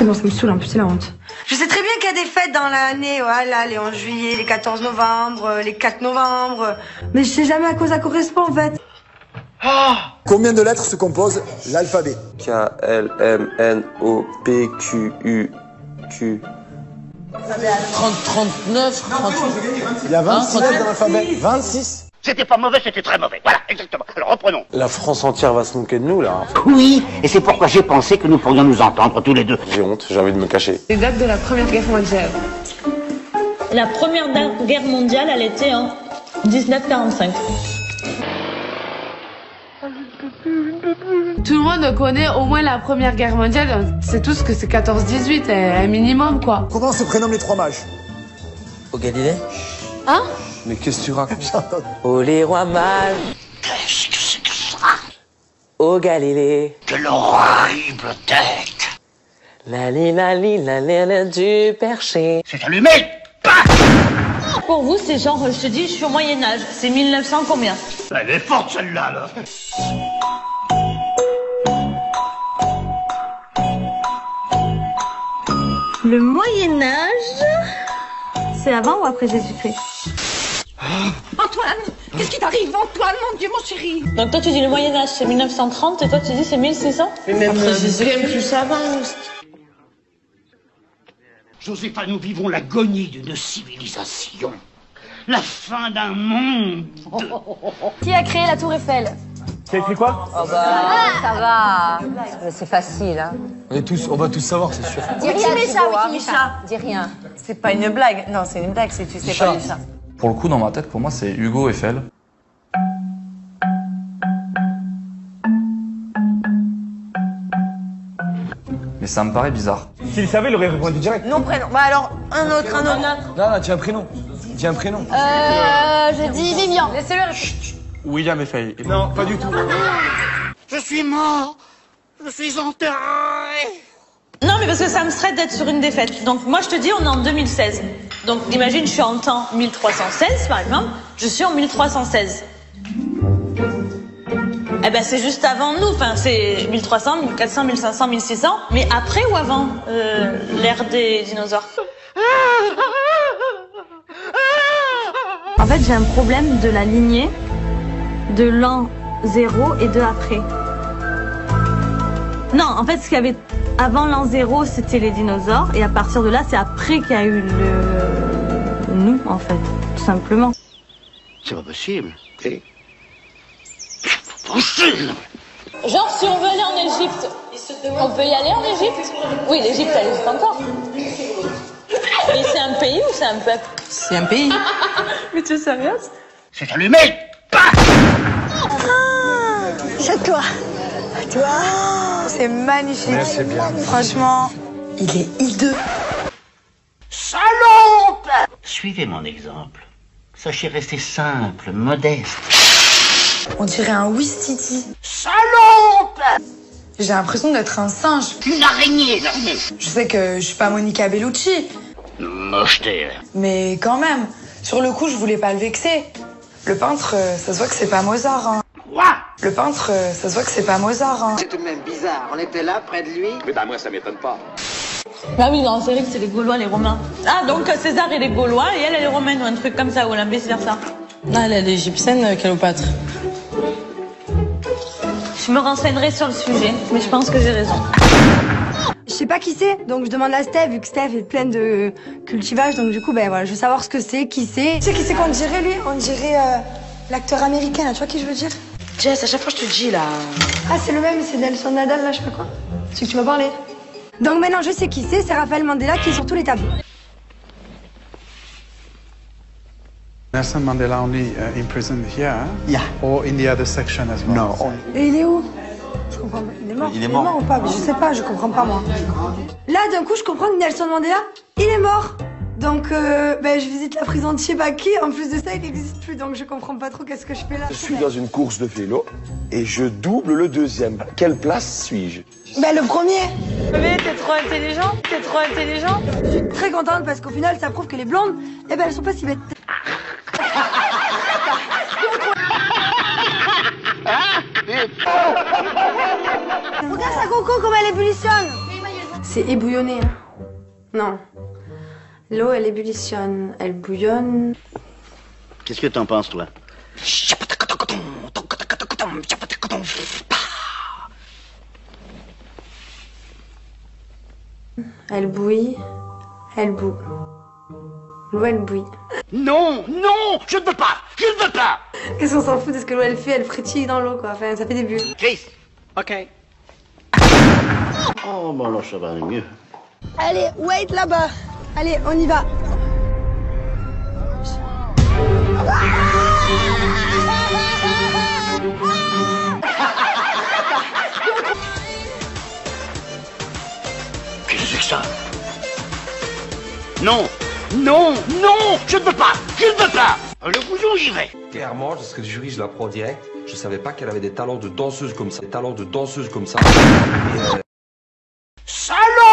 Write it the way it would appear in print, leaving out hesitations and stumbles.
C'est bon, ça me saoule, en plus c'est la honte. Je sais très bien qu'il y a des fêtes dans l'année, voilà, les 11 juillet, les 14 novembre, les 4 novembre. Mais je sais jamais à quoi ça correspond en fait. Combien de lettres se compose l'alphabet? K, L, M, N, O, P, Q, U, Q. 39, 38. Il y a 26 lettres dans l'alphabet. 26. C'était pas mauvais, c'était très mauvais. Voilà, exactement. Alors reprenons. La France entière va se moquer de nous, là. Oui, et c'est pourquoi j'ai pensé que nous pourrions nous entendre tous les deux. J'ai honte, j'ai envie de me cacher. Les dates de la Première Guerre mondiale. La Première Guerre mondiale, elle était en 1945. Tout le monde connaît au moins la Première Guerre mondiale. C'est tout ce que c'est 14-18, un minimum, quoi. Comment se prénomment les trois mages? Au Galilée? Hein? Mais qu'est-ce que tu racontes? Oh les rois mages. Qu'est-ce que c'est que ça? Au Galilée. Quelle horrible tête. La li du perché. C'est allumé. Pour vous, c'est genre, je te dis, je suis au Moyen-Âge. C'est 1900 combien? Elle est forte celle-là, là. Le Moyen-Âge, c'est avant ou après Jésus-Christ? Antoine, qu'est-ce qui t'arrive, Antoine, mon Dieu, mon chéri? Donc toi, tu dis le Moyen-Âge, c'est 1930, et toi, tu dis c'est 1600? Mais même bien plus avant. Josépha, nous vivons l'agonie d'une civilisation. La fin d'un monde. Qui a créé la Tour Eiffel? T'as écrit quoi? Oh bah, ça va. C'est facile, hein. On va tous savoir, c'est sûr. Dis rien, dis rien. C'est pas une blague. Non, c'est une blague, c'est tu sais pas ça. Pour le coup, dans ma tête, pour moi, c'est Hugo Eiffel. Mais ça me paraît bizarre. S'il savait, il aurait répondu direct. Non, prénom. Bah alors, un autre. Non, dis un prénom. Dis un prénom. Je dis Vivian. Laissez-le répondre. William Eiffel. Non, pas du tout. Je suis mort. Je suis enterré. Non, mais parce que ça me serait d'être sur une défaite. Donc moi, je te dis, on est en 2016. Donc imagine, je suis en temps 1316, par exemple. Je suis en 1316. Eh ben, c'est juste avant nous. Enfin, c'est 1300, 1400, 1500, 1600. Mais après ou avant l'ère des dinosaures? En fait, j'ai un problème de la lignée de l'an 0 et de après. Non, en fait, ce qu'il y avait avant l'an 0, c'était les dinosaures. Et à partir de là, c'est après qu'il y a eu nous, en fait, tout simplement. C'est pas possible. C'est possible. Genre, si on veut aller en Égypte, on peut y aller en Égypte? Oui, l'Égypte, elle existe encore. Mais c'est un pays ou c'est un peuple? C'est un pays. Mais tu es sérieuse? C'est allumé. Jette-toi. Tu vois, c'est magnifique. Merci bien. Franchement, il est hideux. Salope. Suivez mon exemple. Sachez rester simple, modeste. On dirait un Ouistiti. Salope. J'ai l'impression d'être un singe. Une araignée, l'armée. Je sais que je suis pas Monica Bellucci, Mocheté. mais quand même, sur le coup, je voulais pas le vexer. Le peintre, ça se voit que c'est pas Mozart. Hein. Quoi? Le peintre, ça se voit que c'est pas Mozart. Hein. C'est tout de même bizarre. On était là, près de lui. Mais ben moi, ça m'étonne pas. Ah oui, non, c'est vrai que c'est les Gaulois, les Romains. Ah, donc César est les Gaulois et elle est romaine ou un truc comme ça, ou la vice-versa. Ah, elle est égyptienne, Cléopâtre. Je me renseignerai sur le sujet, mais je pense que j'ai raison. Je sais pas qui c'est, donc je demande à Steph, vu que Steph est pleine de cultivage, donc du coup, ben voilà, je veux savoir ce que c'est, qui c'est. Tu sais qui c'est qu'on dirait, lui? On dirait l'acteur américain, là, tu vois qui je veux dire? Jess, à chaque fois, je te dis, là. Ah, c'est le même, c'est Nelson Nadal, là, je sais pas quoi. C'est que tu m'as parlé. Donc maintenant, je sais qui c'est Raphaël Mandela qui est sur tous les tableaux. Nelson Mandela only imprisoned here, Yeah. or in the other section as well? No. Et il est où? Je comprends pas. Il est mort ou pas? Je sais pas, je comprends pas, moi. Là, d'un coup, je comprends que Nelson Mandela, il est mort. Donc, ben, je visite la prison de Chibaki. En plus de ça, il n'existe plus, donc je comprends pas trop qu'est-ce que je fais là. Je suis dans une course de vélo et je double le deuxième. Quelle place suis-je? Ben, le premier. Mais t'es trop intelligent, t'es trop intelligent. Je suis très contente parce qu'au final, ça prouve que les blondes, eh ben, elles sont pas si bêtes. Regarde sa coco, comme elle ébullitionne. C'est ébouillonné. Hein. Non. L'eau, elle ébullitionne, elle bouillonne. Qu'est-ce que t'en penses, toi? Elle bouille, elle bout. L'eau, elle bouille. Non, non, je ne veux pas, je ne veux pas. Qu'est-ce qu'on s'en fout de ce que l'eau, elle fait? Elle frétille dans l'eau, quoi. Enfin, ça fait des bulles. Chris. OK. Oh, bon, là, ça va aller mieux. Allez, wait là-bas. Allez, on y va. Qu'est-ce que c'est que ça? Non, non, non, je ne veux pas, je ne veux pas. Le bouillon, j'y vais. Clairement, je serais le jury, je la prends direct. Je savais pas qu'elle avait des talents de danseuse comme ça. Des talents de danseuse comme ça. Salaud!